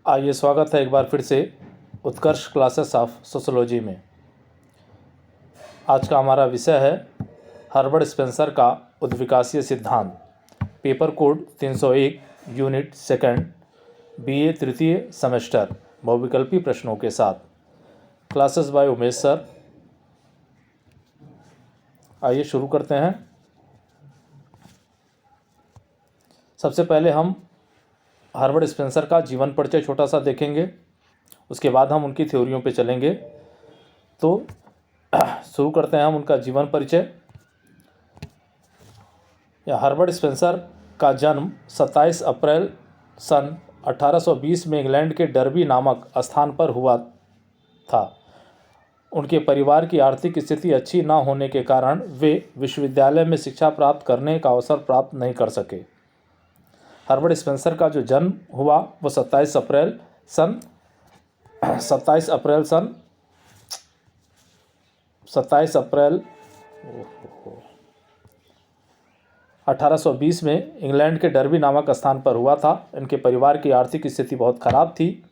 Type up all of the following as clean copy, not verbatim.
आइए, स्वागत है एक बार फिर से उत्कर्ष क्लासेस ऑफ सोशोलॉजी में। आज का हमारा विषय है हर्बर्ट स्पेंसर का उद्विकासीय सिद्धांत, paper code 301, unit second, BA तृतीय सेमेस्टर, बहुविकल्पी प्रश्नों के साथ। Classes bye Umesh sir. आइए शुरू करते हैं। सबसे पहले हम हर्बर्ट स्पेंसर का जीवन परिचय छोटा सा देखेंगे, उसके बाद हम उनकी थ्योरियों पे चलेंगे। तो शुरू करते हैं हम उनका जीवन परिचय। हर्बर्ट स्पेंसर का जन्म 27 अप्रैल सन 1820 में इंग्लैंड के डर्बी नामक स्थान पर हुआ था। उनके परिवार की आर्थिक स्थिति अच्छी न होने के कारण वे विश्वविद्यालय में शिक्षा प्राप्त करने का अवसर प्राप्त नहीं कर सके। हर्बर्ट स्पेंसर का जो जन्म हुआ वो 27 अप्रैल सन 1820 में इंग्लैंड के डर्बी नामक स्थान पर हुआ था। इनके परिवार की आर्थिक स्थिति बहुत खराब थी।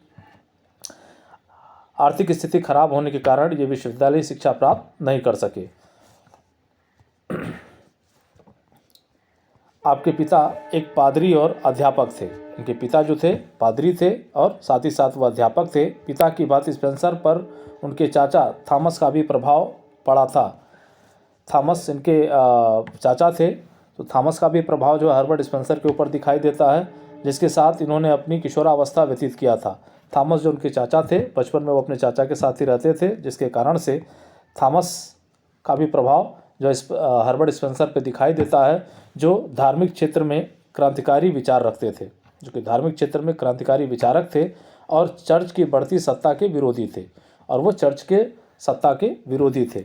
आर्थिक स्थिति खराब होने के कारण ये विश्वविद्यालय शिक्षा प्राप्त नहीं कर सके। आपके पिता एक पादरी और अध्यापक थे। इनके पिता जो थे पादरी थे और साथ ही साथ वह अध्यापक थे। पिता की भांति स्पेंसर पर उनके चाचा थॉमस का भी प्रभाव पड़ा था। थॉमस इनके चाचा थे, तो थॉमस का भी प्रभाव जो है हर्बर्ट स्पेंसर के ऊपर दिखाई देता है, जिसके साथ इन्होंने अपनी किशोरावस्था व्यतीत किया था। थॉमस जो उनके चाचा थे, बचपन में वो अपने चाचा के साथ ही रहते थे, जिसके कारण से थॉमस का भी प्रभाव जो हर्बर्ट स्पेंसर पे दिखाई देता है, जो धार्मिक क्षेत्र में क्रांतिकारी विचार रखते थे, जो कि धार्मिक क्षेत्र में क्रांतिकारी विचारक थे और चर्च की बढ़ती सत्ता के विरोधी थे, और वो चर्च के सत्ता के विरोधी थे।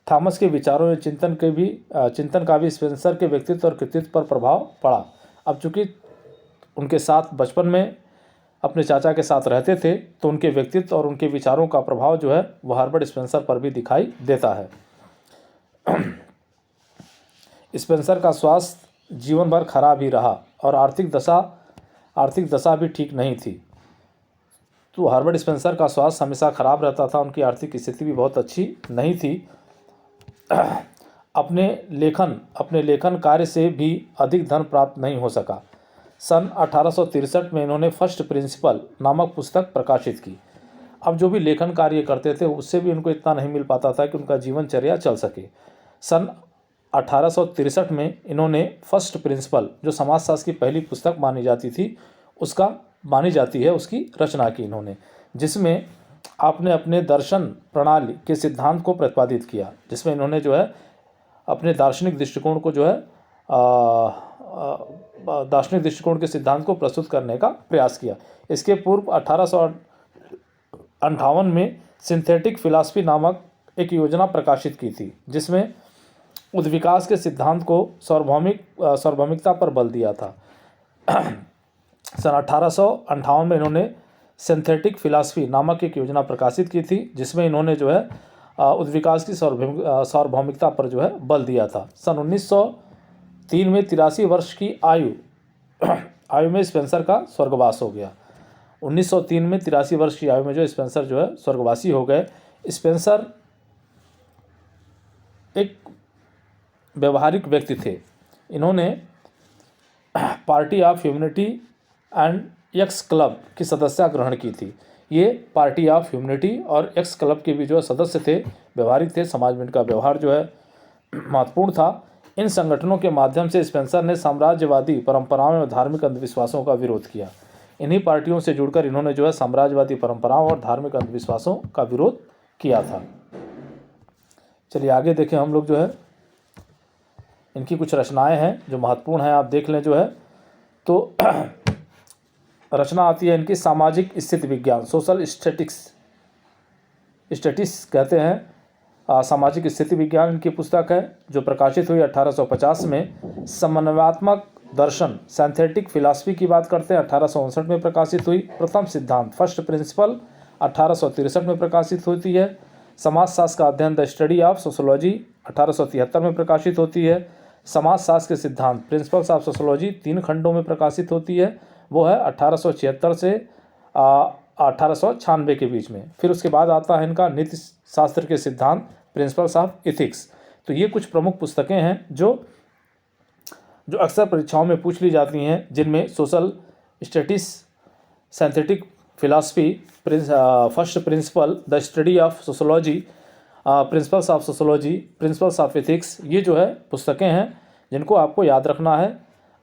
थॉमस के विचारों में चिंतन का भी स्पेंसर के व्यक्तित्व और कृतित्व पर प्रभाव पड़ा। अब चूँकि उनके साथ बचपन में अपने चाचा के साथ रहते थे, तो उनके व्यक्तित्व और उनके विचारों का प्रभाव जो है वह हर्बर्ट स्पेंसर पर भी दिखाई देता है। स्पेंसर का स्वास्थ्य जीवन भर खराब ही रहा और आर्थिक दशा भी ठीक नहीं थी। तो हर्बर्ट स्पेंसर का स्वास्थ्य हमेशा खराब रहता था, उनकी आर्थिक स्थिति भी बहुत अच्छी नहीं थी। अपने लेखन कार्य से भी अधिक धन प्राप्त नहीं हो सका। सन 1863 में इन्होंने फर्स्ट प्रिंसिपल नामक पुस्तक प्रकाशित की। अब जो भी लेखन कार्य करते थे उससे भी उनको इतना नहीं मिल पाता था कि उनका जीवनचर्या चल सके। सन 1863 में इन्होंने फर्स्ट प्रिंसिपल, जो समाजशास्त्र की पहली पुस्तक मानी जाती है, उसकी रचना की इन्होंने, जिसमें आपने अपने दर्शन प्रणाली के सिद्धांत को प्रतिपादित किया, जिसमें इन्होंने जो है अपने दार्शनिक दृष्टिकोण के सिद्धांत को प्रस्तुत करने का प्रयास किया। इसके पूर्व 1858 में सिंथेटिक फिलॉसफी नामक एक योजना प्रकाशित की थी, जिसमें उद्विकास के सिद्धांत को सार्वभौमिकता पर बल दिया था। सन 1858 में इन्होंने सिंथेटिक फिलॉसफी नामक एक योजना प्रकाशित की थी, जिसमें इन्होंने जो है उद्विकास की सार्वभौमिकता पर जो है बल दिया था। सन 1903 में 83 वर्ष की आयु में स्पेंसर का स्वर्गवास हो गया। 1903 में 83 वर्ष की आयु में जो स्पेंसर जो है स्वर्गवासी हो गए। स्पेंसर एक व्यवहारिक व्यक्ति थे। इन्होंने party of humanity and x club की सदस्यता ग्रहण की थी। ये पार्टी ऑफ ह्यूमैनिटी और एक्स क्लब के भी जो सदस्य थे, व्यवहारिक थे, समाज में इनका व्यवहार जो है महत्वपूर्ण था। इन संगठनों के माध्यम से स्पेंसर ने साम्राज्यवादी परंपराओं और धार्मिक अंधविश्वासों का विरोध किया। इन्हीं पार्टियों से जुड़कर इन्होंने जो है साम्राज्यवादी परंपराओं और धार्मिक अंधविश्वासों का विरोध किया था। चलिए आगे देखें हम लोग। जो है इनकी कुछ रचनाएं हैं जो महत्वपूर्ण हैं, आप देख लें। जो है तो रचना आती है इनकी सामाजिक स्थिति विज्ञान, सोशल स्टैटिस्टिक्स कहते हैं। सामाजिक स्थिति विज्ञान इनकी पुस्तक है, जो प्रकाशित हुई 1850 में। समन्वयात्मक दर्शन, सिंथेटिक फिलॉसफी की बात करते हैं, 1859 में प्रकाशित हुई। प्रथम सिद्धांत, फर्स्ट प्रिंसिपल, 1863 में प्रकाशित होती है। समाजशास्त्र का अध्ययन, द स्टडी ऑफ सोशोलॉजी, 1873 में प्रकाशित होती है। समाजशास्त्र के सिद्धांत, प्रिंसिपल्स ऑफ सोशोलॉजी, 3 खंडों में प्रकाशित होती है। वो है 1876 से 1896 के बीच में। फिर उसके बाद आता है इनका नीति शास्त्र के सिद्धांत, प्रिंसिपल्स ऑफ एथिक्स। तो ये कुछ प्रमुख पुस्तकें हैं जो अक्सर परीक्षाओं में पूछ ली जाती हैं, जिनमें social studies, synthetic philosophy, first principle, the study of sociology, principles of sociology, principles of ethics, ये जो है पुस्तकें हैं जिनको आपको याद रखना है।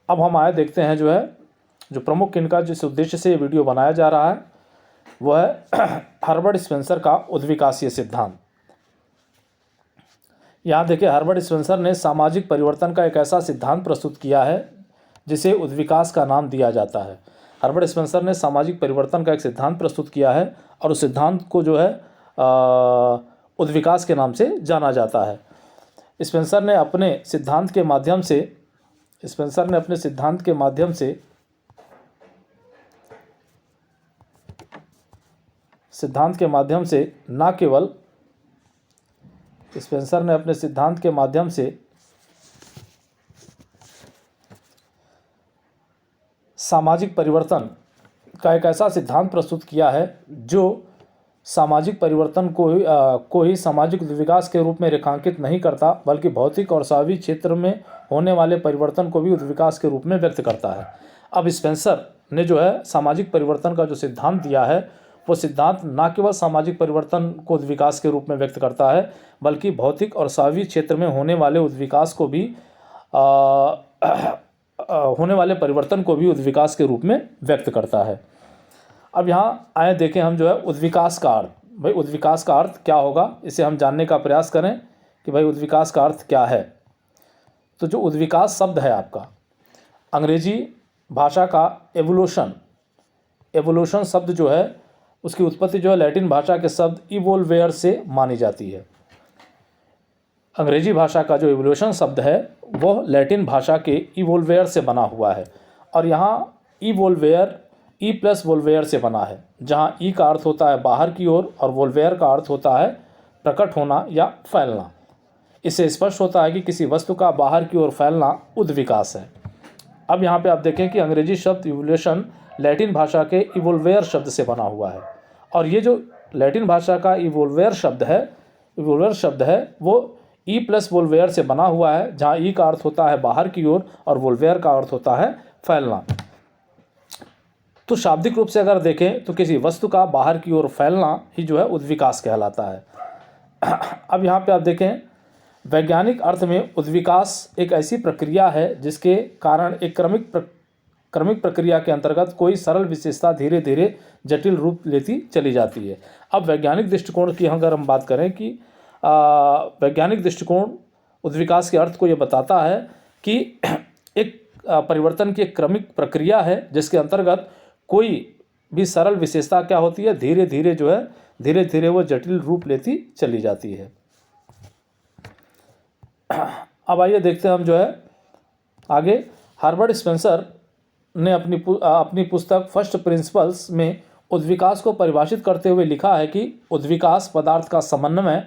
अब हम आए देखते हैं जो प्रमुख इनका जिस उद्देश्य से ये वीडियो बनाया जा रहा है वो है हर्बर्ट स्पेंसर का उद्विकासीय सिद्धांत। यहाँ देखिए, हर्बर्ट स्पेंसर ने सामाजिक परिवर्तन का एक ऐसा सिद्धांत प्रस्तुत किया है जिसे उद्विकास का नाम दिया जाता है। हर्बर्ट स्पेंसर ने सामाजिक परिवर्तन का एक सिद्धांत प्रस्तुत किया है और उस सिद्धांत को जो है उद्विकास के नाम से जाना जाता है। स्पेंसर ने अपने सिद्धांत के माध्यम से न केवल स्पेंसर ने अपने सिद्धांत के माध्यम से सामाजिक परिवर्तन का एक ऐसा सिद्धांत प्रस्तुत किया है जो सामाजिक परिवर्तन को ही सामाजिक विकास के रूप में रेखांकित नहीं करता, बल्कि भौतिक और सामाजिक क्षेत्र में होने वाले परिवर्तन को भी उद्विकास के रूप में व्यक्त करता है। अब स्पेंसर ने जो है सामाजिक परिवर्तन का जो सिद्धांत दिया है वो सिद्धांत न केवल सामाजिक परिवर्तन को उद्विकास के रूप में व्यक्त करता है, बल्कि भौतिक और सामाजिक क्षेत्र में होने वाले उद्विकास को भी होने वाले परिवर्तन को भी उद्विकास के रूप में व्यक्त करता है। अब यहाँ आए देखें हम जो है उद्विकास का अर्थ। भाई उद्विकास का अर्थ क्या होगा, इसे हम जानने का प्रयास करें कि भाई उद्विकास का अर्थ क्या है। तो जो उद्विकास शब्द है आपका, अंग्रेजी भाषा का एवोल्यूशन शब्द जो है उसकी उत्पत्ति जो है लैटिन भाषा के शब्द इवोल्वेयर से मानी जाती है। अंग्रेजी भाषा का जो इवोल्यूशन शब्द है वो लैटिन भाषा के इवोल्वेयर से बना हुआ है और यहाँ इवोल्वेयर ई प्लस वोल्वेयर से बना है, जहाँ ई का अर्थ होता है बाहर की ओर और वोल्वेयर का अर्थ होता है प्रकट होना या फैलना। इससे स्पष्ट होता है कि किसी वस्तु का बाहर की ओर फैलना उद्विकास है। अब यहाँ पे आप देखें कि अंग्रेजी शब्द इवोल्यूशन लैटिन भाषा के इवोल्वेयर शब्द से बना हुआ है और ये जो लैटिन भाषा का इवोल्वेयर शब्द है वो ई प्लस वोल्वेयर से बना हुआ है, जहाँ ई का अर्थ होता है बाहर की ओर और वोल्वेयर का अर्थ होता है फैलना। तो शाब्दिक रूप से अगर देखें तो किसी वस्तु का बाहर की ओर फैलना ही जो है उद्विकास कहलाता है। अब यहाँ पे आप देखें, वैज्ञानिक अर्थ में उद्विकास एक ऐसी प्रक्रिया है जिसके कारण एक क्रमिक प्रक्रिया के अंतर्गत कोई सरल विशेषता धीरे धीरे जटिल रूप लेती चली जाती है। अब वैज्ञानिक दृष्टिकोण की अगर हम बात करें कि वैज्ञानिक दृष्टिकोण उद्विकास के अर्थ को ये बताता है कि एक परिवर्तन की एक क्रमिक प्रक्रिया है जिसके अंतर्गत कोई भी सरल विशेषता क्या होती है, धीरे धीरे वो जटिल रूप लेती चली जाती है। अब आइए देखते हैं हम जो है आगे। हर्बर्ट स्पेंसर ने अपनी पुस्तक फर्स्ट प्रिंसिपल्स में उद्विकास को परिभाषित करते हुए लिखा है कि उद्विकास पदार्थ का समन्वय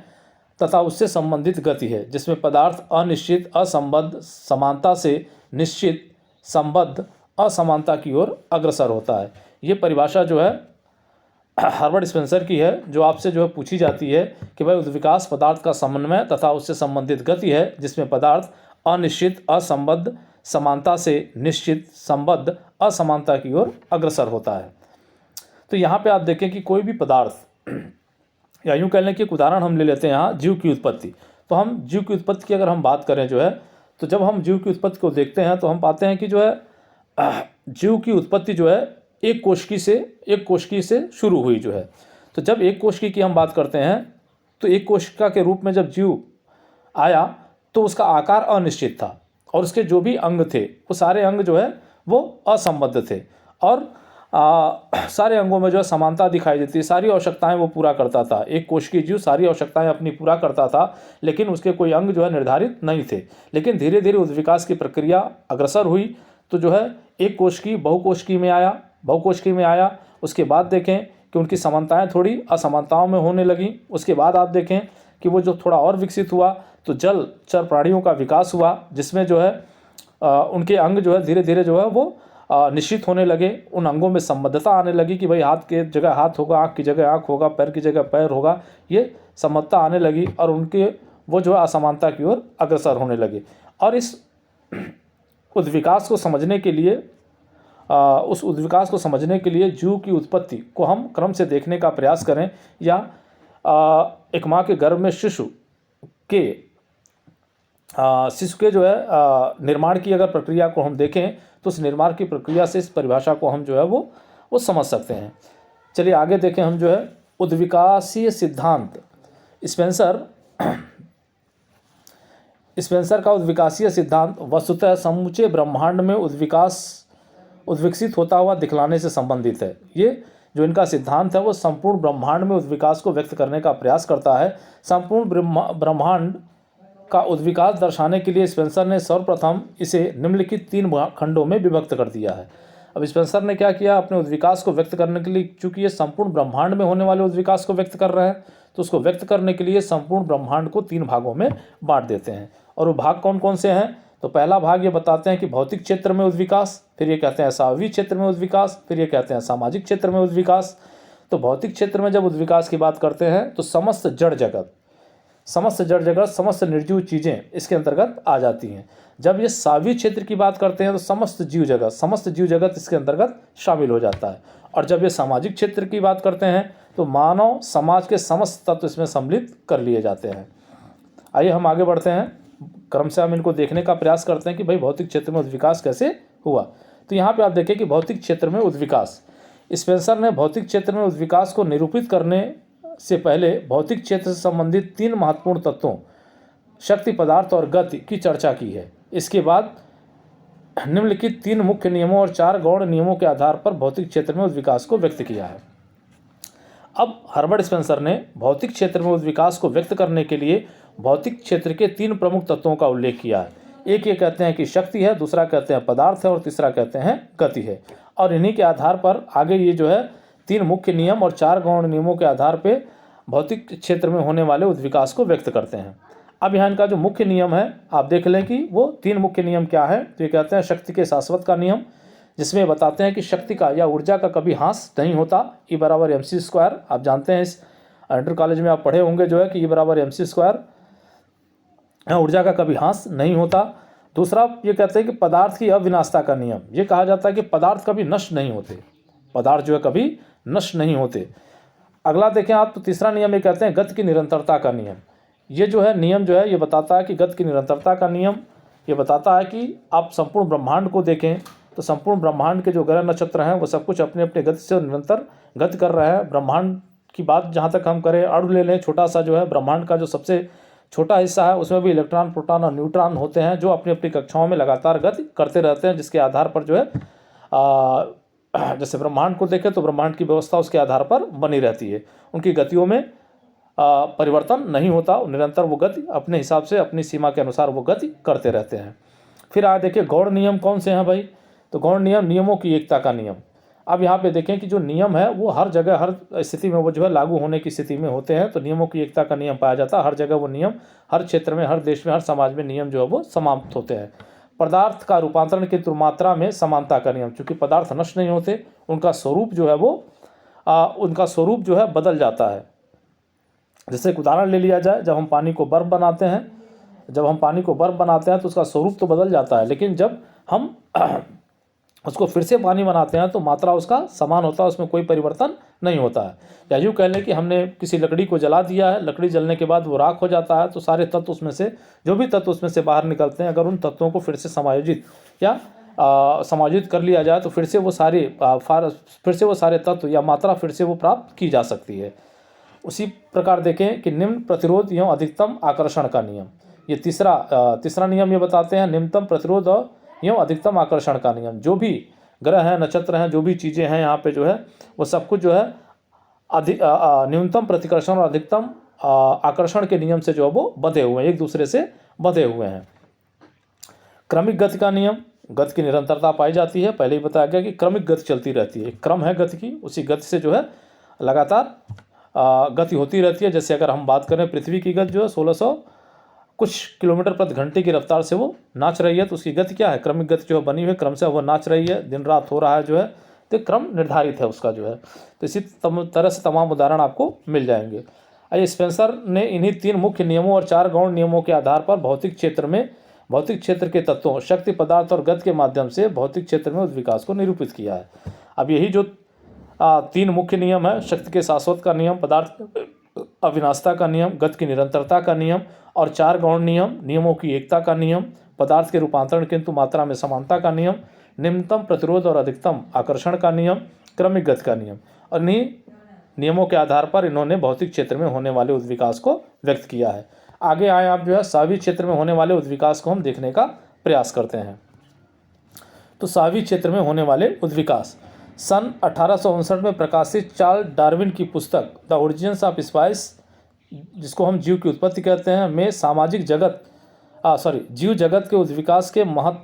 तथा उससे संबंधित गति है, जिसमें पदार्थ अनिश्चित असंबद्ध समानता से निश्चित संबद्ध असमानता की ओर अग्रसर होता है। ये परिभाषा जो है हर्बर्ट स्पेंसर की है, जो आपसे जो है पूछी जाती है कि भाई उद्विकास पदार्थ का समन्वय तथा उससे संबंधित गति है, जिसमें पदार्थ अनिश्चित असंबद्ध समानता से निश्चित संबद्ध असमानता की ओर अग्रसर होता है। तो यहाँ पे आप देखें कि कोई भी पदार्थ, या यूँ कह लें कि एक उदाहरण हम ले लेते हैं यहाँ जीव की उत्पत्ति। तो हम जीव की उत्पत्ति की अगर हम बात करें जो है, तो जब हम जीव की उत्पत्ति को देखते हैं तो हम पाते हैं कि जो है जीव की उत्पत्ति जो है एक कोशिकी से शुरू हुई जो है। तो जब एक कोशिकी की हम बात करते हैं तो एक कोशिका के रूप में जब जीव आया तो उसका आकार अनिश्चित था और उसके जो भी अंग थे वो सारे अंग जो है वो असंबद्ध थे और सारे अंगों में जो है समानता दिखाई देती है, सारी आवश्यकताएं वो पूरा करता था। एक कोशिकीय जीव सारी आवश्यकताएं अपनी पूरा करता था, लेकिन उसके कोई अंग जो है निर्धारित नहीं थे। लेकिन धीरे धीरे उद्विकास की प्रक्रिया अग्रसर हुई तो जो है एक कोशिकी बहुकोशिकी में आया। उसके बाद देखें कि उनकी समानताएं थोड़ी असमानताओं में होने लगी। उसके बाद आप देखें कि वो जो थोड़ा और विकसित हुआ तो जलचर प्राणियों का विकास हुआ, जिसमें जो है उनके अंग जो है धीरे धीरे जो है वो निश्चित होने लगे, उन अंगों में संबद्धता आने लगी कि भाई हाथ की जगह हाथ होगा, आँख की जगह आँख होगा, पैर की जगह पैर होगा, ये संबद्धता आने लगी और उनके वो जो है असमानता की ओर अग्रसर होने लगे। और इस उद्विकास को समझने के लिए उस उद्विकास को समझने के लिए जीव की उत्पत्ति को हम क्रम से देखने का प्रयास करें, या एक माँ के गर्भ में शिशु के जो है निर्माण की अगर प्रक्रिया को हम देखें तो उस निर्माण की प्रक्रिया से इस परिभाषा को हम जो है वो समझ सकते हैं। चलिए आगे देखें हम जो है उद्विकासीय सिद्धांत। स्पेंसर का उद्विकासीय सिद्धांत वस्तुतः समूचे ब्रह्मांड में उद्विकसित होता हुआ दिखलाने से संबंधित है। ये जो इनका सिद्धांत है वो संपूर्ण ब्रह्मांड में उद्विकास को व्यक्त करने का प्रयास करता है। संपूर्ण ब्रह्मांड का उद्विकास दर्शाने के लिए स्पेंसर ने सर्वप्रथम इसे निम्नलिखित 3 खंडों में विभक्त कर दिया है। अब स्पेंसर ने क्या किया, अपने उद्विकास को व्यक्त करने के लिए, चूंकि ये संपूर्ण ब्रह्मांड में होने वाले उद्विकास को व्यक्त कर रहे हैं, तो उसको व्यक्त करने के लिए संपूर्ण ब्रह्मांड को 3 भागों में बांट देते हैं। और वो भाग कौन कौन से हैं? तो पहला भाग ये बताते हैं कि भौतिक क्षेत्र में उद्विकास, फिर ये कहते हैं सावयवी क्षेत्र में उद्विकास, फिर ये कहते हैं सामाजिक क्षेत्र में उद्विकास। तो भौतिक क्षेत्र में जब उद्विकास की बात करते हैं तो समस्त जड़ जगत, समस्त निर्जीव चीज़ें इसके अंतर्गत आ जाती हैं। जब ये सावयवी क्षेत्र की बात करते हैं तो समस्त जीव जगत इसके अंतर्गत शामिल हो जाता है। और जब ये सामाजिक क्षेत्र की बात करते हैं तो मानव समाज के समस्त तत्व इसमें सम्मिलित कर लिए जाते हैं। आइए हम आगे बढ़ते हैं, क्रम से हम इनको देखने का प्रयास करते हैं कि भाई भौतिक क्षेत्र में उद्विकास कैसे हुआ। तो यहाँ पे आप देखें कि भौतिक क्षेत्र में उद्विकास, स्पेंसर ने भौतिक क्षेत्र में उद्विकास को निरूपित करने से पहले भौतिक क्षेत्र से संबंधित 3 महत्वपूर्ण तत्वों शक्ति, पदार्थ और गति की चर्चा की है। इसके बाद निम्नलिखित 3 मुख्य नियमों और 4 गौण नियमों के आधार पर भौतिक क्षेत्र में उद्विकास को व्यक्त किया है। अब हर्बर्ट स्पेंसर ने भौतिक क्षेत्र में उद्विकास को व्यक्त करने के लिए भौतिक क्षेत्र के 3 प्रमुख तत्वों का उल्लेख किया है। एक ये कहते हैं कि शक्ति है, दूसरा कहते हैं पदार्थ है और तीसरा कहते हैं गति है। और इन्हीं के आधार पर आगे ये जो है 3 मुख्य नियम और 4 गौण नियमों के आधार पर भौतिक क्षेत्र में होने वाले उद्विकास को व्यक्त करते हैं। अब यहाँ इनका जो मुख्य नियम है आप देख लें कि वो 3 मुख्य नियम क्या है। तो ये कहते हैं शक्ति के शाश्वत का नियम, जिसमें बताते हैं कि शक्ति का या ऊर्जा का कभी ह्रास नहीं होता, E = mc²। आप जानते हैं इस इंटर कॉलेज में आप पढ़े होंगे जो है कि E = mc², ऊर्जा का कभी ह्रास नहीं होता। दूसरा ये कहते हैं कि पदार्थ की अविनाशता का नियम, ये कहा जाता है कि पदार्थ कभी नष्ट नहीं होते, पदार्थ जो है कभी नष्ट नहीं होते। अगला देखें आप तो तीसरा नियम ये कहते हैं गति की निरंतरता का नियम। ये जो है नियम जो है ये बताता है कि गति की निरंतरता का नियम ये बताता है कि आप संपूर्ण ब्रह्मांड को देखें तो संपूर्ण ब्रह्मांड के जो ग्रह नक्षत्र हैं वो सब कुछ अपने अपने गति से निरंतर गति कर रहे हैं। ब्रह्मांड की बात जहाँ तक हम करें, अणु ले लें, छोटा सा जो है ब्रह्मांड का जो सबसे छोटा हिस्सा है उसमें भी इलेक्ट्रॉन, प्रोटॉन और न्यूट्रॉन होते हैं जो अपनी अपनी कक्षाओं में लगातार गति करते रहते हैं, जिसके आधार पर जो है जैसे ब्रह्मांड को देखें तो ब्रह्मांड की व्यवस्था उसके आधार पर बनी रहती है, उनकी गतियों में परिवर्तन नहीं होता, निरंतर वो गति अपने हिसाब से अपनी सीमा के अनुसार वो गति करते रहते हैं। फिर आगे देखिए गौण नियम कौन से हैं भाई, तो गौण नियम नियमों की एकता का नियम। अब यहाँ पे देखें कि जो नियम है वो हर जगह हर स्थिति में वो जो है लागू होने की स्थिति में होते हैं, तो नियमों की एकता का नियम पाया जाता है। हर जगह वो नियम, हर क्षेत्र में, हर देश में, हर समाज में नियम जो है वो समाप्त होते हैं। पदार्थ का रूपांतरण की मात्रा में समानता का नियम, चूँकि पदार्थ नष्ट नहीं होते, उनका स्वरूप जो है वो बदल जाता है। जैसे एक उदाहरण ले लिया जाए, जब हम पानी को बर्फ़ बनाते हैं तो उसका स्वरूप तो बदल जाता है, लेकिन जब हम उसको फिर से पानी बनाते हैं तो मात्रा उसका समान होता है, उसमें कोई परिवर्तन नहीं होता है। या यूँ कह लें कि हमने किसी लकड़ी को जला दिया है, लकड़ी जलने के बाद वो राख हो जाता है, तो सारे तत्व उसमें से, जो भी तत्व उसमें से बाहर निकलते हैं, अगर उन तत्वों को फिर से समायोजित कर लिया जाए तो फिर से वो सारे तत्व या मात्रा फिर से वो प्राप्त की जा सकती है। उसी प्रकार देखें कि निम्न प्रतिरोध एवं अधिकतम आकर्षण का नियम, ये तीसरा नियम ये बताते हैं, निम्नतम प्रतिरोध एवं अधिकतम आकर्षण का नियम। जो भी ग्रह हैं, नक्षत्र हैं, जो भी चीज़ें हैं यहाँ पे जो है वो सब कुछ जो है न्यूनतम प्रतिकर्षण और अधिकतम आकर्षण के नियम से जो है वो बंधे हुए हैं, एक दूसरे से बंधे हुए हैं। क्रमिक गति का नियम, गति की निरंतरता पाई जाती है। पहले ही बताया गया कि क्रमिक गति चलती रहती है, क्रम है गति की, उसी गति से जो है लगातार गति होती रहती है। जैसे अगर हम बात करें पृथ्वी की गति जो है 1600 कुछ किलोमीटर प्रति घंटे की रफ्तार से वो नाच रही है, तो उसकी गति क्या है, क्रमिक गति जो है बनी हुई है, क्रम से वो नाच रही है, दिन रात हो रहा है जो है, तो क्रम निर्धारित है उसका जो है। तो इसी तरह से तमाम उदाहरण आपको मिल जाएंगे। आइए, स्पेंसर ने इन्हीं 3 मुख्य नियमों और 4 गौण नियमों के आधार पर भौतिक क्षेत्र के तत्वों, शक्ति, पदार्थ और गति के माध्यम से भौतिक क्षेत्र में उद्विकास को निरूपित किया है। अब यही जो 3 मुख्य नियम है, शक्ति के शाश्वत का नियम, पदार्थ अविनाशता का नियम, गति की निरंतरता का नियम, और 4 गौण नियम, नियमों की एकता का नियम, पदार्थ के रूपांतरण किंतु मात्रा में समानता का नियम, निम्नतम प्रतिरोध और अधिकतम आकर्षण का नियम, क्रमिक गति का नियम, और इन्हीं नियमों के आधार पर इन्होंने भौतिक क्षेत्र में होने वाले उद्विकास को व्यक्त किया है। आगे आए आप जो है सावी क्षेत्र में होने वाले उद्विकास को हम देखने का प्रयास करते हैं। तो सावी क्षेत्र में होने वाले उद्विकास, सन 1859 में प्रकाशित चार्ल्स डार्विन की पुस्तक द ओरिजिन्स ऑफ स्पाइस, जिसको हम जीव की उत्पत्ति कहते हैं, में जीव जगत के उद्विकास के महत्व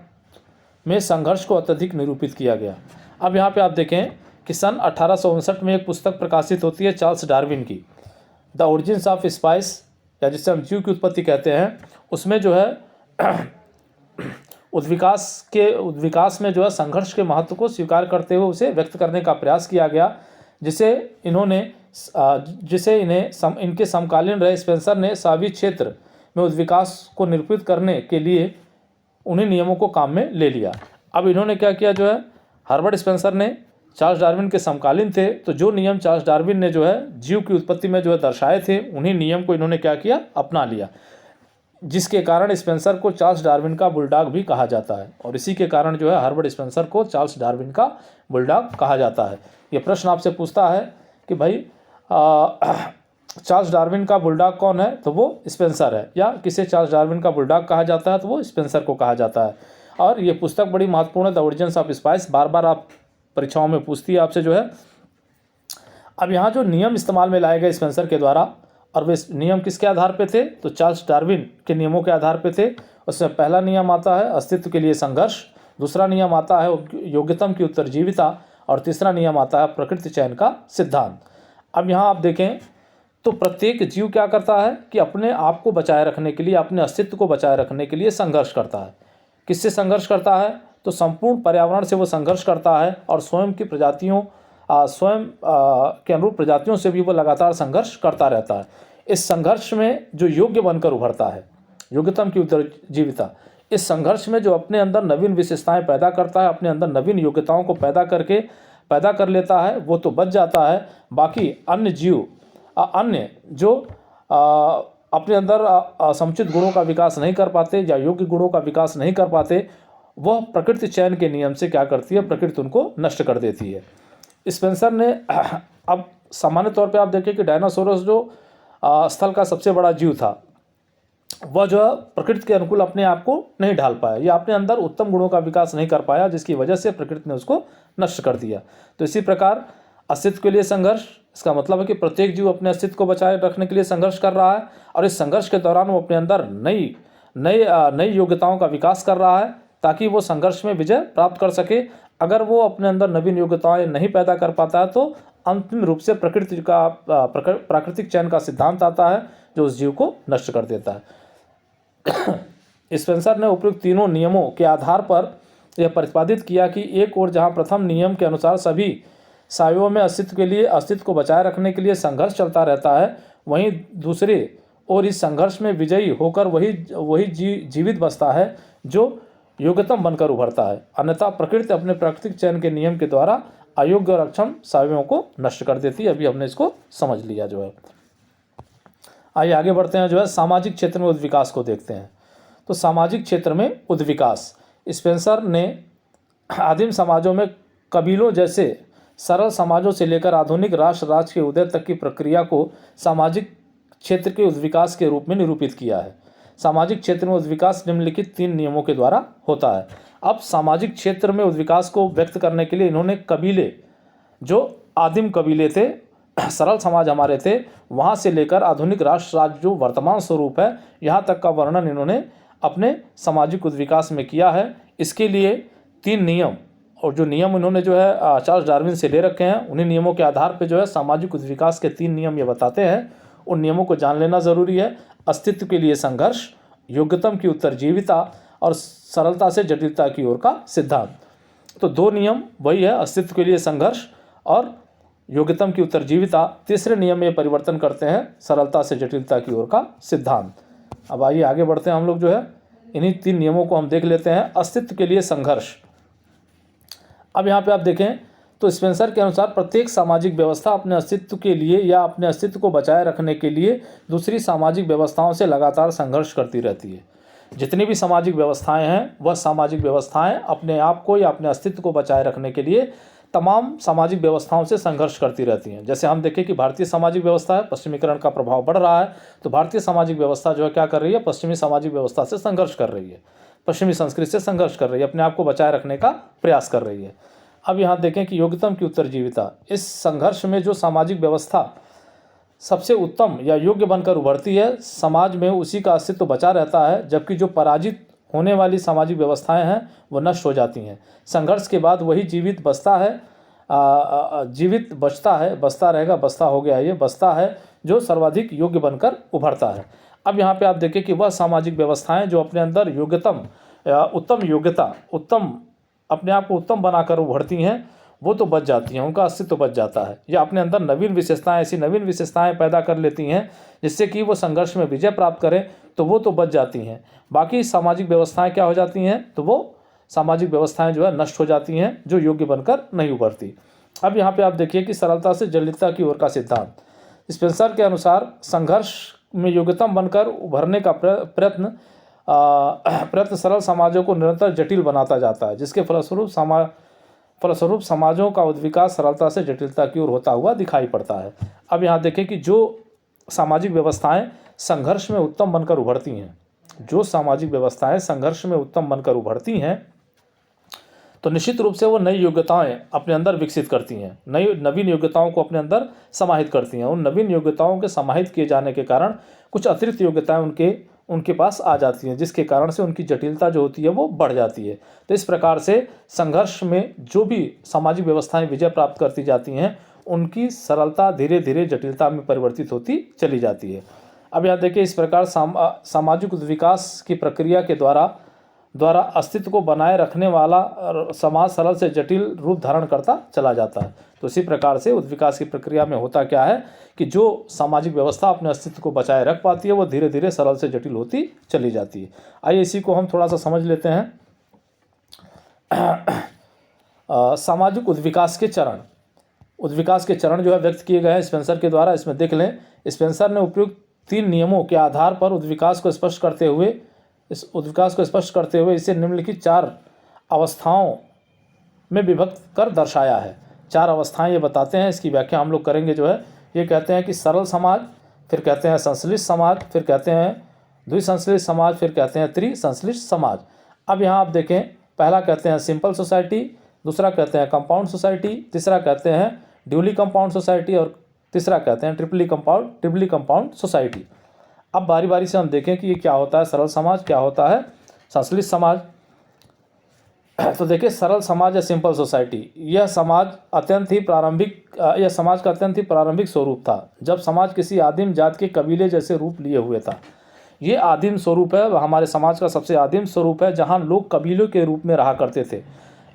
में संघर्ष को अत्यधिक निरूपित किया गया। अब यहाँ पे आप देखें कि सन 1859 में एक पुस्तक प्रकाशित होती है चार्ल्स डार्विन की, द ओरिजिन्स ऑफ स्पाइस, या जिसे हम जीव की उत्पत्ति कहते हैं। उसमें जो है उद्विकास में जो है संघर्ष के महत्व को स्वीकार करते हुए उसे व्यक्त करने का प्रयास किया गया, इनके समकालीन रहे स्पेंसर ने सावी क्षेत्र में उद्विकास को निरूपित करने के लिए उन्हीं नियमों को काम में ले लिया। अब इन्होंने क्या किया, जो है हर्बर्ट स्पेंसर ने चार्ल्स डार्विन के समकालीन थे, तो जो नियम चार्ल्स डार्विन ने जो है जीव की उत्पत्ति में जो है दर्शाए थे, उन्हीं नियम को इन्होंने क्या किया, अपना लिया, जिसके कारण स्पेंसर को चार्ल्स डार्विन का बुलडॉग भी कहा जाता है। और इसी के कारण जो है हर्बर्ट स्पेंसर को चार्ल्स डार्विन का बुलडॉग कहा जाता है। ये प्रश्न आपसे पूछता है कि भाई चार्ल्स डार्विन का बुलडॉग कौन है, तो वो स्पेंसर है, या किसे चार्ल्स डार्विन का बुलडॉग कहा जाता है, तो वो स्पेंसर को कहा जाता है। और ये पुस्तक बड़ी महत्वपूर्ण है, द ओरिजिन्स ऑफ स्पाइस, बार बार आप परीक्षाओं में पूछती है आपसे जो है। अब यहाँ जो नियम इस्तेमाल में लाए गए स्पेंसर के द्वारा, और वे नियम किसके आधार पे थे, तो चार्ल्स डार्विन के नियमों के आधार पे थे। उसमें पहला नियम आता है अस्तित्व के लिए संघर्ष, दूसरा नियम आता है योग्यतम की उत्तरजीविता, और तीसरा नियम आता है प्रकृति चयन का सिद्धांत। अब यहाँ आप देखें तो प्रत्येक जीव क्या करता है कि अपने आप को बचाए रखने के लिए, अपने अस्तित्व को बचाए रखने के लिए संघर्ष करता है। किससे संघर्ष करता है, तो संपूर्ण पर्यावरण से वो संघर्ष करता है, और स्वयं की प्रजातियों के अनुरूप प्रजातियों से भी वो लगातार संघर्ष करता रहता है। इस संघर्ष में जो योग्य बनकर उभरता है, योग्यतम की उत्तरजीविता, इस संघर्ष में जो अपने अंदर नवीन विशेषताएं पैदा करता है, अपने अंदर नवीन योग्यताओं को पैदा कर लेता है, वो तो बच जाता है। बाकी अन्य जीव जो अपने अंदर समुचित गुणों का विकास नहीं कर पाते या योग्य गुणों का विकास नहीं कर पाते, वह प्रकृति चयन के नियम से क्या करती है, प्रकृति उनको नष्ट कर देती है। स्पेंसर ने अब सामान्य तौर पे आप देखें कि डायनासोरस जो स्थल का सबसे बड़ा जीव था, वह जो है प्रकृति के अनुकूल अपने आप को नहीं ढाल पाया, या अपने अंदर उत्तम गुणों का विकास नहीं कर पाया, जिसकी वजह से प्रकृति ने उसको नष्ट कर दिया। तो इसी प्रकार अस्तित्व के लिए संघर्ष, इसका मतलब है कि प्रत्येक जीव अपने अस्तित्व को बचाए रखने के लिए संघर्ष कर रहा है, और इस संघर्ष के दौरान वो अपने अंदर नई योग्यताओं का विकास कर रहा है, ताकि वो संघर्ष में विजय प्राप्त कर सके। अगर वो अपने अंदर नवीन योग्यताएं नहीं पैदा कर पाता है, तो अंतिम रूप से प्राकृतिक चयन का सिद्धांत आता है, जो उस जीव को नष्ट कर देता है। स्पेंसर ने उपयुक्त तीनों नियमों के आधार पर यह प्रतिपादित किया कि एक ओर जहां प्रथम नियम के अनुसार सभी सायों में अस्तित्व को बचाए रखने के लिए संघर्ष चलता रहता है, वहीं दूसरे ओर इस संघर्ष में विजयी होकर वही जीवित बचता है जो योग्यतम बनकर उभरता है। अन्यथा प्रकृति अपने प्राकृतिक चयन के नियम के द्वारा अयोग्य और अक्षम सायों को नष्ट कर देती है। अभी हमने इसको समझ लिया जो है। आइए आगे बढ़ते हैं, जो है सामाजिक क्षेत्र में उद्विकास को देखते हैं। तो सामाजिक क्षेत्र में उद्विकास, स्पेंसर ने आदिम समाजों में कबीलों जैसे सरल समाजों से लेकर आधुनिक राष्ट्र राज्य के उदय तक की प्रक्रिया को सामाजिक क्षेत्र के उद्विकास के रूप में निरूपित किया है। सामाजिक क्षेत्र में उद्विकास निम्नलिखित 3 नियमों के द्वारा होता है। अब सामाजिक क्षेत्र में उद्विकास को व्यक्त करने के लिए इन्होंने कबीले, जो आदिम कबीले थे, सरल समाज हमारे थे, वहाँ से लेकर आधुनिक राष्ट्र राज्य जो वर्तमान स्वरूप है, यहाँ तक का वर्णन इन्होंने अपने सामाजिक उद्विकास में किया है। इसके लिए 3 नियम, और जो नियम इन्होंने जो है चार्ल्स डार्विन से ले रखे हैं, उन्हीं नियमों के आधार पर जो है सामाजिक उद्विकास के 3 नियम ये बताते हैं। उन नियमों को जान लेना ज़रूरी है। अस्तित्व के लिए संघर्ष, योग्यतम की उत्तरजीविता और सरलता से जटिलता की ओर का सिद्धांत। तो दो नियम वही है, अस्तित्व के लिए संघर्ष और योग्यतम की उत्तरजीविता। तीसरे नियम में परिवर्तन करते हैं, सरलता से जटिलता की ओर का सिद्धांत। अब आइए आगे बढ़ते हैं, हम लोग जो है इन्हीं 3 नियमों को हम देख लेते हैं। अस्तित्व के लिए संघर्ष। अब यहाँ पे आप देखें तो स्पेंसर के अनुसार प्रत्येक सामाजिक व्यवस्था अपने अस्तित्व के लिए या अपने अस्तित्व को बचाए रखने के लिए दूसरी सामाजिक व्यवस्थाओं से लगातार संघर्ष करती रहती है। जितनी भी सामाजिक व्यवस्थाएं हैं वह सामाजिक व्यवस्थाएं अपने आप को या अपने अस्तित्व को बचाए रखने के लिए तमाम सामाजिक व्यवस्थाओं से संघर्ष करती रहती हैं। जैसे हम देखें कि भारतीय सामाजिक व्यवस्था है, पश्चिमीकरण का प्रभाव बढ़ रहा है, तो भारतीय सामाजिक व्यवस्था जो है क्या कर रही है, पश्चिमी सामाजिक व्यवस्था से संघर्ष कर रही है, पश्चिमी संस्कृति से संघर्ष कर रही है, अपने आप को बचाए रखने का प्रयास कर रही है। अब यहाँ देखें कि योग्यतम की उत्तरजीविता। इस संघर्ष में जो सामाजिक व्यवस्था सबसे उत्तम या योग्य बनकर उभरती है, समाज में उसी का अस्तित्व बचा रहता है, जबकि जो पराजित होने वाली सामाजिक व्यवस्थाएं हैं वो नष्ट हो जाती हैं। संघर्ष के बाद वही जीवित बचता है, जीवित बचता है, बचता रहेगा, बचता हो गया ये, बचता है जो सर्वाधिक योग्य बनकर उभरता है। अब यहाँ पे आप देखें कि वह सामाजिक व्यवस्थाएं जो अपने अंदर योग्यतम उत्तम योग्यता, उत्तम अपने आप को उत्तम बनाकर उभरती हैं, वो तो बच जाती हैं, उनका अस्तित्व बच जाता है, या अपने अंदर नवीन विशेषताएं, ऐसी नवीन विशेषताएं पैदा कर लेती हैं जिससे कि वो संघर्ष में विजय प्राप्त करें, तो वो तो बच जाती हैं। बाकी सामाजिक व्यवस्थाएं क्या हो जाती हैं, तो वो सामाजिक व्यवस्थाएं जो है नष्ट हो जाती हैं, जो योग्य बनकर नहीं उभरती। अब यहाँ पे आप देखिए कि सरलता से जटिलता की ओर का सिद्धांत। स्पेंसर के अनुसार संघर्ष में योग्यतम बनकर उभरने का प्रयत्न सरल समाजों को निरंतर जटिल बनाता जाता है, जिसके फलस्वरूप समाजों का उद्विकास सरलता से जटिलता की ओर होता हुआ दिखाई पड़ता है। अब यहाँ देखें कि जो सामाजिक व्यवस्थाएं संघर्ष में उत्तम बनकर उभरती हैं, जो सामाजिक व्यवस्थाएं संघर्ष में उत्तम बनकर उभरती हैं, तो निश्चित रूप से वो नई योग्यताएं अपने अंदर विकसित करती हैं, नवीन योग्यताओं को अपने अंदर समाहित करती हैं। उन नवीन योग्यताओं के समाहित किए जाने के कारण कुछ अतिरिक्त योग्यताएं उनके पास आ जाती हैं, जिसके कारण से उनकी जटिलता जो होती है वो बढ़ जाती है। तो इस प्रकार से संघर्ष में जो भी सामाजिक व्यवस्थाएं विजय प्राप्त करती जाती हैं, उनकी सरलता धीरे धीरे जटिलता में परिवर्तित होती चली जाती है। अब यहाँ देखिए, इस प्रकार सामाजिक विकास की प्रक्रिया के द्वारा अस्तित्व को बनाए रखने वाला समाज सरल से जटिल रूप धारण करता चला जाता है। तो इसी प्रकार से उद्विकास की प्रक्रिया में होता क्या है कि जो सामाजिक व्यवस्था अपने अस्तित्व को बचाए रख पाती है वो धीरे धीरे सरल से जटिल होती चली जाती है। आइए इसी को हम थोड़ा सा समझ लेते हैं। सामाजिक उद्विकास के चरण जो है व्यक्त किए गए हैं स्पेंसर के द्वारा। इसमें देख लें, स्पेंसर ने उपयुक्त 3 नियमों के आधार पर उद्विकास को स्पष्ट करते हुए इसे निम्नलिखित 4 अवस्थाओं में विभक्त कर दर्शाया है। 4 अवस्थाएं ये बताते हैं, इसकी व्याख्या हम लोग करेंगे। जो है ये कहते हैं कि सरल समाज, फिर कहते हैं संश्लिष्ट समाज, फिर कहते हैं द्विसंश्लिष्ट समाज, फिर कहते हैं त्रिसंश्लिष्ट समाज। अब यहाँ आप देखें, पहला कहते हैं सिंपल सोसाइटी, दूसरा कहते हैं कंपाउंड सोसाइटी, तीसरा कहते हैं ड्यूली कंपाउंड सोसाइटी और तीसरा कहते हैं ट्रिपली कंपाउंड सोसाइटी। अब बारी बारी से हम देखें कि ये क्या होता है सरल समाज, क्या होता है संश्लिष्ट समाज। तो देखिए, सरल समाज या सिंपल सोसाइटी, यह समाज का अत्यंत ही प्रारंभिक स्वरूप था, जब समाज किसी आदिम जात के कबीले जैसे रूप लिए हुए था। ये आदिम स्वरूप है, हमारे समाज का सबसे आदिम स्वरूप है, जहाँ लोग कबीलों के रूप में रहा करते थे।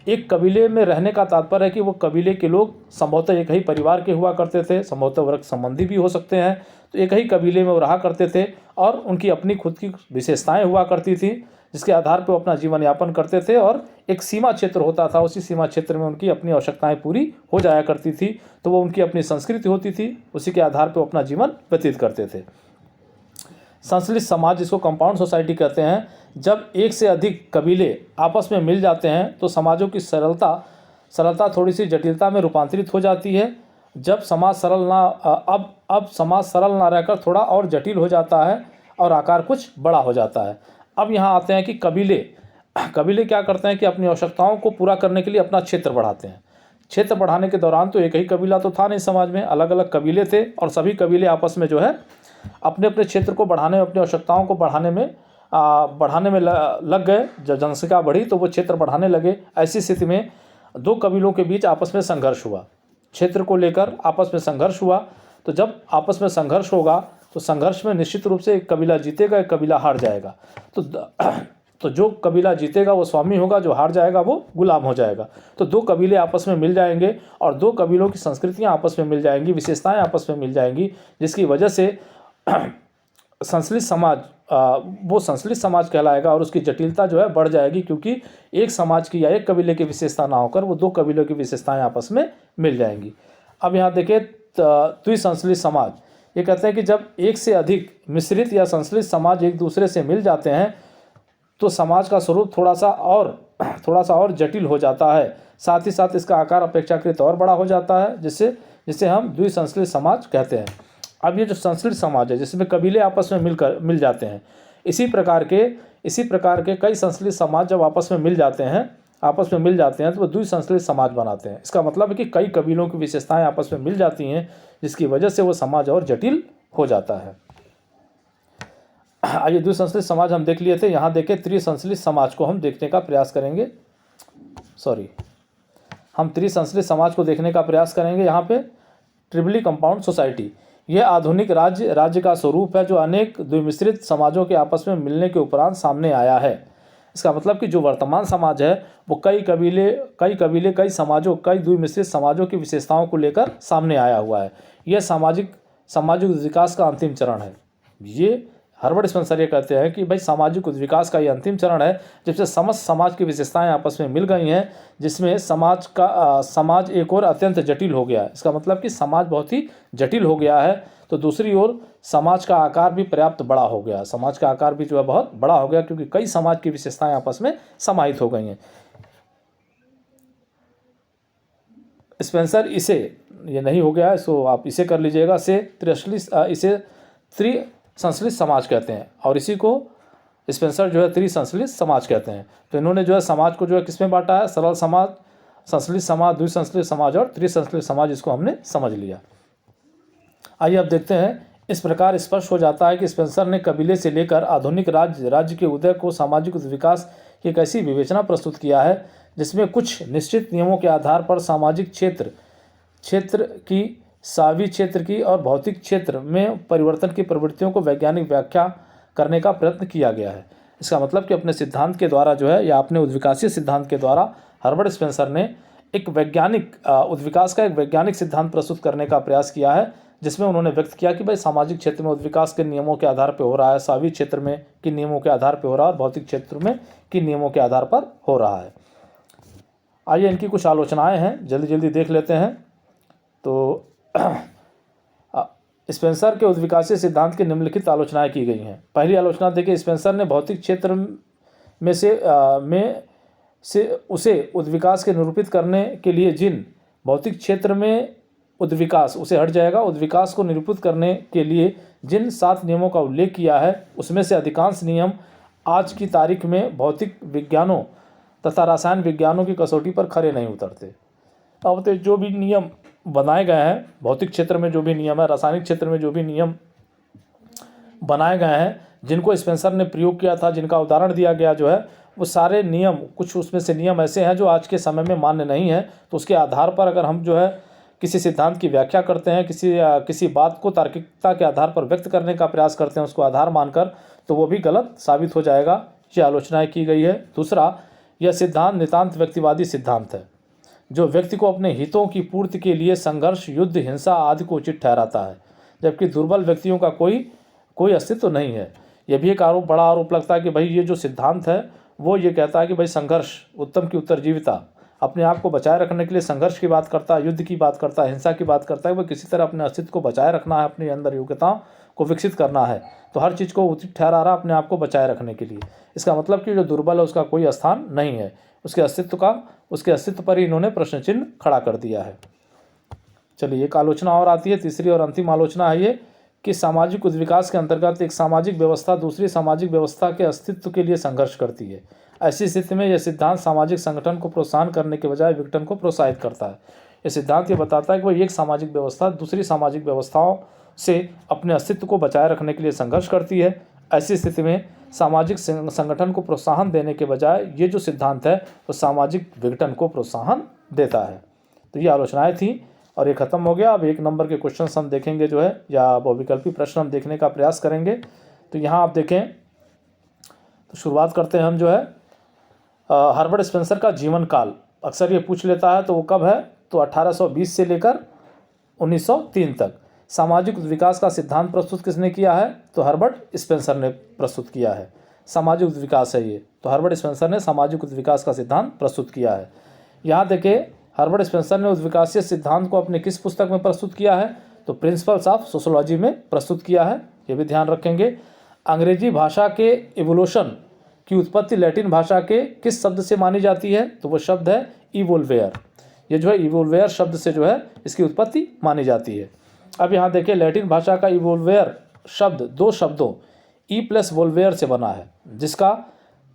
एक कबीले में रहने का तात्पर्य है कि वो कबीले के लोग संभवतः एक ही परिवार के हुआ करते थे, संभवतः वर्ग संबंधी भी हो सकते हैं, तो एक ही कबीले में वो रहा करते थे और उनकी अपनी खुद की विशेषताएं हुआ करती थी, जिसके आधार पर वो अपना जीवन यापन करते थे और एक सीमा क्षेत्र होता था, उसी सीमा क्षेत्र में उनकी अपनी आवश्यकताएं पूरी हो जाया करती थी, तो वो उनकी अपनी संस्कृति होती थी, उसी के आधार पर वो अपना जीवन व्यतीत करते थे। संश्लिष्ट समाज, जिसको कंपाउंड सोसाइटी कहते हैं, जब एक से अधिक कबीले आपस में मिल जाते हैं तो समाजों की सरलता थोड़ी सी जटिलता में रूपांतरित हो जाती है। जब समाज समाज सरल ना रहकर थोड़ा और जटिल हो जाता है और आकार कुछ बड़ा हो जाता है। अब यहाँ आते हैं कि कबीले क्या करते हैं कि अपनी आवश्यकताओं को पूरा करने के लिए अपना क्षेत्र बढ़ाते हैं। क्षेत्र बढ़ाने के दौरान तो एक ही कबीला तो था नहीं, समाज में अलग अलग कबीले थे और सभी कबीले आपस में जो है अपने अपने क्षेत्र को बढ़ाने में, अपनी आवश्यकताओं को बढ़ाने में लग गए। जब जनसंख्या बढ़ी तो वो क्षेत्र बढ़ाने लगे। ऐसी स्थिति में 2 कबीलों के बीच आपस में संघर्ष हुआ, क्षेत्र को लेकर आपस में संघर्ष हुआ। तो जब आपस में संघर्ष होगा तो संघर्ष में निश्चित रूप से एक कबीला जीतेगा, एक कबीला हार जाएगा। तो जो कबीला जीतेगा वो स्वामी होगा, जो हार जाएगा वो गुलाम हो जाएगा। तो दो कबीले आपस में मिल जाएंगे और दो कबीलों की संस्कृतियां आपस में मिल जाएंगी, विशेषताएं आपस में मिल जाएंगी, जिसकी वजह से संश्लिष्ट समाज वो संश्लिष्ट समाज कहलाएगा और उसकी जटिलता जो है बढ़ जाएगी, क्योंकि एक समाज की या एक कबीले की विशेषता ना होकर वो दो कबीलों की विशेषताएं आपस में मिल जाएंगी। अब यहाँ देखिए द्विसंश्लिष्ट समाज, ये कहते हैं कि जब एक से अधिक मिश्रित या संश्लिष्ट समाज एक दूसरे से मिल जाते हैं तो समाज का स्वरूप थोड़ा सा और जटिल हो जाता है, साथ ही साथ इसका आकार अपेक्षाकृत और बड़ा हो जाता है, जिसे हम द्विसंश्लिष्ट समाज कहते हैं। अब ये जो संश्लिष्ट समाज है जिसमें कबीले आपस में मिल जाते हैं, इसी प्रकार के कई संश्लिष्ट समाज जब आपस में मिल जाते हैं तो वो द्विसंश्लिष्ट समाज बनाते हैं। इसका मतलब है कि कई कबीलों की विशेषताएं आपस में मिल जाती हैं, जिसकी वजह से वो समाज और जटिल हो जाता है। आइए द्विसंश्लिष्ट समाज हम देख लिए थे, यहाँ देखें त्रिसंश्लिष्ट समाज को हम देखने का प्रयास करेंगे। हम त्रिसंश्लिष्ट समाज को देखने का प्रयास करेंगे। यहाँ पे ट्रिपली कंपाउंड सोसाइटी, यह आधुनिक राज्य का स्वरूप है जो अनेक द्विमिश्रित समाजों के आपस में मिलने के उपरांत सामने आया है। इसका मतलब कि जो वर्तमान समाज है वो कई कबीले कई समाजों, कई द्विमिश्रित समाजों की विशेषताओं को लेकर सामने आया हुआ है। यह सामाजिक विकास का अंतिम चरण है। ये हर्बर्ट स्पेंसर ये कहते हैं कि भाई सामाजिक विकास का ये अंतिम चरण है, जबसे समस्त समाज की विशेषताएं आपस में मिल गई हैं, जिसमें समाज एक और अत्यंत जटिल हो गया है। इसका मतलब कि समाज बहुत ही जटिल हो गया है, तो दूसरी ओर समाज का आकार भी पर्याप्त बड़ा हो गया। समाज का आकार भी जो है बहुत बड़ा हो गया, क्योंकि कई समाज की विशेषताएं आपस में समाहित हो गई हैं। स्पेंसर इसे ये नहीं हो गया है, सो आप इसे कर लीजिएगा, इसे त्रिसंश्लिष्ट समाज कहते हैं और इसी को स्पेंसर जो है त्रिसंश्लिष्ट समाज कहते हैं। तो इन्होंने जो है समाज को जो है किसमें बांटा है, सरल समाज, संश्लिष्ट समाज, द्विसंश्लिष्ट समाज और त्रिसंश्लिष्ट समाज, इसको हमने समझ लिया। आइए अब देखते हैं। इस प्रकार स्पष्ट हो जाता है कि स्पेंसर ने कबीले से लेकर आधुनिक राज्य के उदय को सामाजिक विकास की एक ऐसी विवेचना प्रस्तुत किया है जिसमें कुछ निश्चित नियमों के आधार पर सामाजिक क्षेत्र की और भौतिक क्षेत्र में परिवर्तन की प्रवृत्तियों को वैज्ञानिक व्याख्या करने का प्रयत्न किया गया है। इसका मतलब कि अपने सिद्धांत के द्वारा जो है, या अपने उद्विकासीय सिद्धांत के द्वारा हर्बर्ट स्पेंसर ने एक उद्विकास का एक वैज्ञानिक सिद्धांत प्रस्तुत करने का प्रयास किया है, जिसमें उन्होंने व्यक्त किया कि भाई सामाजिक क्षेत्र में उद्विकास के नियमों के आधार पर हो रहा है, सावी क्षेत्र में कि नियमों के आधार पर हो रहा है और भौतिक क्षेत्र में कि नियमों के आधार पर हो रहा है। आइए इनकी कुछ आलोचनाएं हैं, जल्दी देख लेते हैं। तो स्पेंसर के उद्विकासीय सिद्धांत की निम्नलिखित आलोचनाएं की गई हैं। पहली आलोचना देखिए, स्पेंसर ने भौतिक क्षेत्र में से उसे उद्विकास के निरूपित करने के लिए जिन भौतिक क्षेत्र में उद्विकास को निरूपित करने के लिए जिन 7 नियमों का उल्लेख किया है, उसमें से अधिकांश नियम आज की तारीख में भौतिक विज्ञानों तथा रसायन विज्ञानों की कसौटी पर खरे नहीं उतरते। अब तो जो भी नियम बनाए गए हैं भौतिक क्षेत्र में, जो भी नियम है, रासायनिक क्षेत्र में जो भी नियम बनाए गए हैं, जिनको स्पेंसर ने प्रयोग किया था, जिनका उदाहरण दिया गया जो है, वो सारे नियम, कुछ उसमें से नियम ऐसे हैं जो आज के समय में मान्य नहीं है। तो उसके आधार पर अगर हम जो है किसी सिद्धांत की व्याख्या करते हैं, किसी बात को तार्किकता के आधार पर व्यक्त करने का प्रयास करते हैं उसको आधार मानकर, तो वो भी गलत साबित हो जाएगा। ये आलोचनाएं की गई है। दूसरा, यह सिद्धांत नितांत व्यक्तिवादी सिद्धांत है जो व्यक्ति को अपने हितों की पूर्ति के लिए संघर्ष, युद्ध, हिंसा आदि को उचित ठहराता है, जबकि दुर्बल व्यक्तियों का कोई अस्तित्व नहीं है। यह भी एक बड़ा आरोप लगता है कि भाई ये जो सिद्धांत है वो ये कहता है कि भाई संघर्ष उत्तम की उत्तरजीविता, अपने आप को बचाए रखने के लिए संघर्ष की बात करता है, युद्ध की बात करता है, हिंसा की बात करता है। वह किसी तरह अपने अस्तित्व को बचाए रखना है, अपने अंदर योग्यताओं को विकसित करना है, तो हर चीज़ को उचित ठहरा रहा अपने आप को बचाए रखने के लिए। इसका मतलब कि जो दुर्बल है उसका कोई स्थान नहीं है, उसके अस्तित्व पर ही इन्होंने प्रश्न चिन्ह खड़ा कर दिया है। चलिए एक आलोचना और आती है, तीसरी और अंतिम आलोचना है ये कि सामाजिक उद्विकास के अंतर्गत एक सामाजिक व्यवस्था दूसरी सामाजिक व्यवस्था के अस्तित्व के लिए संघर्ष करती है। ऐसी स्थिति में यह सिद्धांत सामाजिक संगठन को प्रोत्साहन करने के बजाय विघटन को प्रोत्साहित करता है। यह सिद्धांत ये बताता है कि वह एक सामाजिक व्यवस्था दूसरी सामाजिक व्यवस्थाओं से अपने अस्तित्व को बचाए रखने के लिए संघर्ष करती है। ऐसी स्थिति में सामाजिक संगठन को प्रोत्साहन देने के बजाय ये जो सिद्धांत है वो सामाजिक विघटन को प्रोत्साहन देता है। तो ये आलोचनाएं थी। और ये ख़त्म हो गया। अब 1 नंबर के क्वेश्चन हम देखेंगे जो है, या बहुविकल्पी प्रश्न हम देखने का प्रयास करेंगे। तो यहाँ आप देखें, तो शुरुआत करते हैं हम जो है हर्बर्ट स्पेंसर का जीवन काल। अक्सर ये पूछ लेता है, तो वो कब है, तो 1820 से लेकर 1903 तक। सामाजिक विकास का सिद्धांत प्रस्तुत किसने किया है, तो हर्बर्ट स्पेंसर ने प्रस्तुत किया है। सामाजिक विकास है ये, तो हर्बर्ट स्पेंसर ने सामाजिक विकास का सिद्धांत प्रस्तुत किया है। यहाँ देखिए, हर्बर्ट स्पेंसर ने उद्विकासीय सिद्धांत को अपने किस पुस्तक में प्रस्तुत किया है, तो प्रिंसिपल्स ऑफ सोशियोलॉजी में प्रस्तुत किया है, ये भी ध्यान रखेंगे। अंग्रेजी भाषा के इवोल्यूशन की उत्पत्ति लैटिन भाषा के किस शब्द से मानी जाती है, तो वो शब्द है इवोल्वेयर। ये जो है इवोल्वेयर शब्द से जो है इसकी उत्पत्ति मानी जाती है। अब यहाँ देखिए, लैटिन भाषा का इवोल्वेयर शब्द 2 शब्दों ई प्लस वोल्वेयर से बना है, जिसका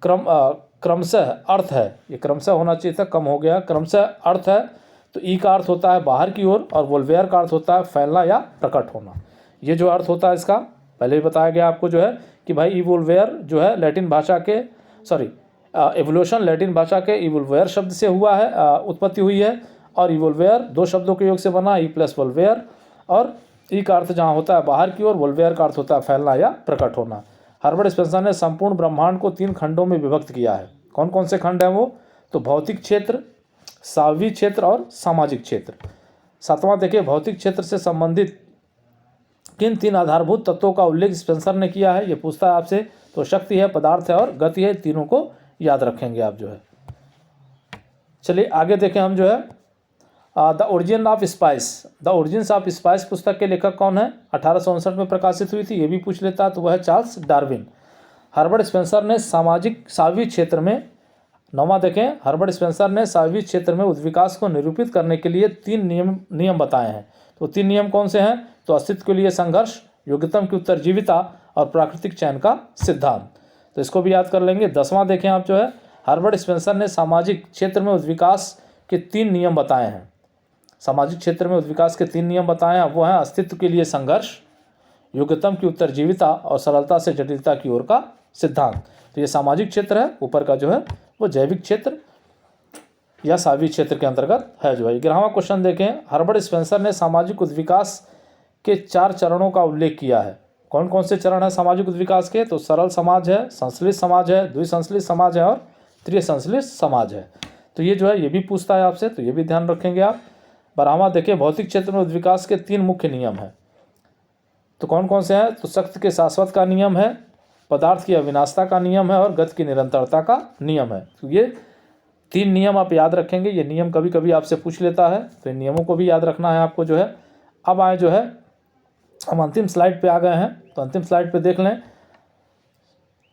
क्रमशः अर्थ है, ये क्रमशः होना चाहिए था, कम हो गया, क्रमशः अर्थ है। तो ई का अर्थ होता है बाहर की ओर, और वोल्वेयर का अर्थ होता है फैलना या प्रकट होना। ये जो अर्थ होता है इसका पहले ही बताया गया आपको जो है कि भाई इवोल्वेयर जो है लैटिन भाषा के एवोल्यूशन लैटिन भाषा के इवोल्वेयर शब्द से हुआ है, उत्पत्ति हुई है। और इवोल्वेयर 2 शब्दों के योग से बना, ई प्लस वोल्वेयर। और ई का अर्थ जहाँ होता है बाहर की ओर, वोल्वेयर का अर्थ होता है फैलना या प्रकट होना। हर्बर्ट स्पेंसर ने संपूर्ण ब्रह्मांड को 3 खंडों में विभक्त किया है। कौन कौन से खंड हैं वो, तो भौतिक क्षेत्र, सावयवी क्षेत्र और सामाजिक क्षेत्र। 7वां देखिए, भौतिक क्षेत्र से संबंधित किन 3 आधारभूत तत्वों का उल्लेख स्पेंसर ने किया है, ये पूछता है आपसे। तो शक्ति है, पदार्थ है और गति है, तीनों को याद रखेंगे आप जो है। चलिए आगे देखें हम जो है the origin of spice. The origins of spice पुस्तक के लेखक कौन है, 1859 में प्रकाशित हुई थी, ये भी पूछ लेता है, तो वह है चार्ल्स डार्विन। हर्बर्ट स्पेंसर ने सावयवी क्षेत्र में, 9वां देखें, हर्बर्ट स्पेंसर ने सावयवी क्षेत्र में उद्विकास को निरूपित करने के लिए 3 नियम बताए हैं। तो 3 नियम कौन से हैं, तो अस्तित्व के लिए संघर्ष, योग्यतम की उत्तरजीविता और प्राकृतिक चयन का सिद्धांत। तो इसको भी याद कर लेंगे। 10वां देखें आप जो है, हर्बर्ट स्पेंसर ने सामाजिक क्षेत्र में उद्विकास के 3 नियम बताए हैं। सामाजिक क्षेत्र में उद्विकास के 3 नियम बताए हैं, वो हैं अस्तित्व के लिए संघर्ष, योग्यतम की उत्तरजीविता और सरलता से जटिलता की ओर का सिद्धांत। तो ये सामाजिक क्षेत्र है, ऊपर का जो है वो जैविक क्षेत्र या सावयवी क्षेत्र के अंतर्गत है जो है। 11वां क्वेश्चन देखें, हर्बर्ट स्पेंसर ने सामाजिक उद्विकास के 4 चरणों का उल्लेख किया है। कौन कौन से चरण है सामाजिक उद्विकास के, तो सरल समाज है, संश्लिष्ट समाज है, द्विसंश्लिष्ट समाज है और त्रिसंश्लिष्ट समाज है। तो ये जो है ये भी पूछता है आपसे, तो ये भी ध्यान रखेंगे आप। 12वां देखिए, भौतिक क्षेत्र में उद्विकास के 3 मुख्य नियम हैं। तो कौन कौन से हैं, तो शक्ति के शाश्वत का नियम है, पदार्थ की अविनाशता का नियम है और गति की निरंतरता का नियम है। तो ये 3 नियम आप याद रखेंगे। ये नियम कभी कभी आपसे पूछ लेता है, तो इन नियमों को भी याद रखना है आपको जो है। अब आए जो है, हम अंतिम स्लाइड पे आ गए हैं, तो अंतिम स्लाइड पे देख लें,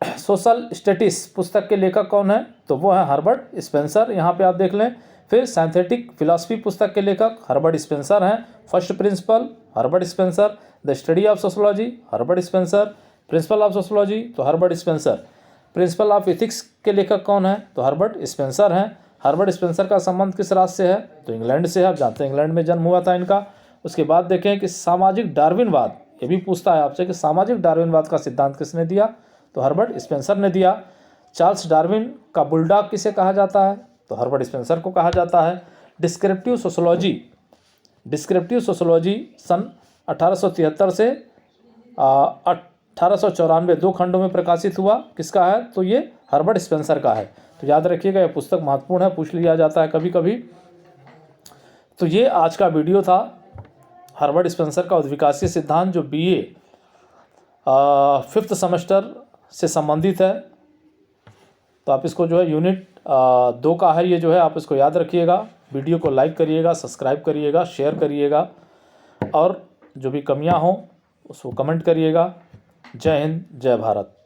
सोशल स्टेटिस पुस्तक के लेखक कौन है, तो वो है हर्बर्ट स्पेंसर, यहाँ पे आप देख लें। फिर साइंथेटिक फिलॉसफी पुस्तक के लेखक हर्बर्ट स्पेंसर हैं। First principle Herbert Spencer, the study of sociology Herbert Spencer, principle of sociology तो Herbert Spencer. Principle of ethics के लेखक कौन है, तो हर्बर्ट स्पेंसर हैं। हर्बर्ट स्पेंसर का संबंध किस राज्य से है, तो इंग्लैंड से है। आप जानते हैं इंग्लैंड में जन्म हुआ था इनका। उसके बाद देखें कि सामाजिक डार्विनवाद, ये भी पूछता है आपसे कि सामाजिक डार्विनवाद का सिद्धांत किसने दिया, तो हर्बर्ट स्पेंसर ने दिया। चार्ल्स डार्विन का बुलडॉग किसे कहा जाता है, तो हर्बर्ट स्पेंसर को कहा जाता है। डिस्क्रिप्टिव सोशोलॉजी सन 1873 से 1894 2 खंडों में प्रकाशित हुआ, किसका है, तो ये हर्बर्ट स्पेंसर का है। तो याद रखिएगा, ये पुस्तक महत्वपूर्ण है, पूछ लिया जाता है कभी कभी। तो ये आज का वीडियो था हर्बर्ट स्पेंसर का उद्विकासीय सिद्धांत, जो BA 5th सेमेस्टर से संबंधित है। तो आप इसको जो है यूनिट 2 का है ये जो है, आप इसको याद रखिएगा। वीडियो को लाइक करिएगा, सब्सक्राइब करिएगा, शेयर करिएगा और जो भी कमियां हों उसको कमेंट करिएगा। जय हिंद, जय भारत।